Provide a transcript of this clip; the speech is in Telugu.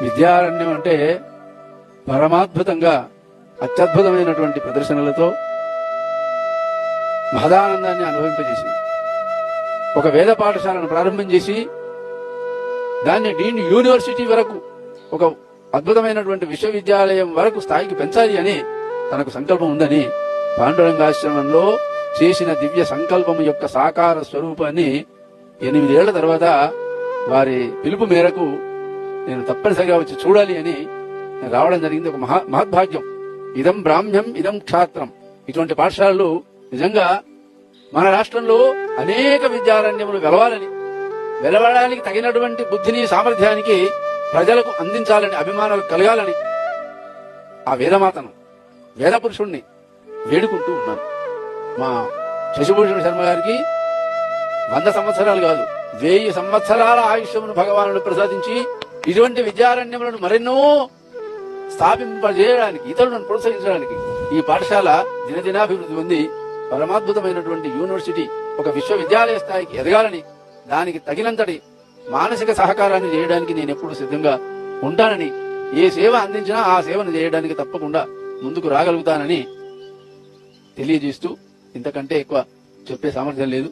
విద్యారణ్యం అంటే పరమాద్భుతంగా అత్యద్భుతమైనటువంటి ప్రదర్శనలతో మహదానందాన్ని అనుభవింపజేసింది. ఒక వేద పాఠశాలను ప్రారంభం చేసి దాన్ని డీమ్డ్ యూనివర్సిటీ వరకు, ఒక అద్భుతమైనటువంటి విశ్వవిద్యాలయం వరకు స్థాయికి పెంచాలి అని తనకు సంకల్పం ఉందని పాండురంగాశ్రమంలో చేసిన దివ్య సంకల్పం యొక్క సాకార స్వరూపాన్ని 8 ఏళ్ల తర్వాత వారి పిలుపు మేరకు నేను తప్పనిసరిగా వచ్చి చూడాలి అని రావడం జరిగింది. ఒక మహద్భాగ్యం. ఇదం బ్రాహ్మ్యం ఇదం క్షాత్రం. ఇటువంటి పాఠశాలలు నిజంగా మన రాష్ట్రంలో అనేక విద్యారణ్యములు వెలవడానికి తగినటువంటి బుద్ధిని సామర్థ్యానికి ప్రజలకు అందించాలని, అభిమానం కలగాలని ఆ వేదమాతను, వేద పురుషుణ్ణి వేడుకుంటూ ఉన్నాను. మా శశిభూషణ శర్మ గారికి 100 సంవత్సరాలు కాదు, 1000 సంవత్సరాల ఆయుష్యమును భగవానుడు ప్రసాదించి ఇటువంటి విద్యారణ్యములను మరెన్నో స్థాపింపజేయడానికి, ఇతరులను ప్రోత్సహించడానికి ఈ పాఠశాల దినదినాభివృద్ధి పొంది పరమాద్భుతమైనటువంటి యూనివర్సిటీ, ఒక విశ్వవిద్యాలయ స్థాయికి ఎదగాలని, దానికి తగినంతటి మానసిక సహకారాన్ని చేయడానికి నేను ఎప్పుడు సిద్ధంగా ఉంటానని, ఏ సేవ అందించినా ఆ సేవను చేయడానికి తప్పకుండా ముందుకు రాగలుగుతానని తెలియజేస్తూ ఇంతకంటే ఎక్కువ చెప్పే సామర్థ్యం లేదు.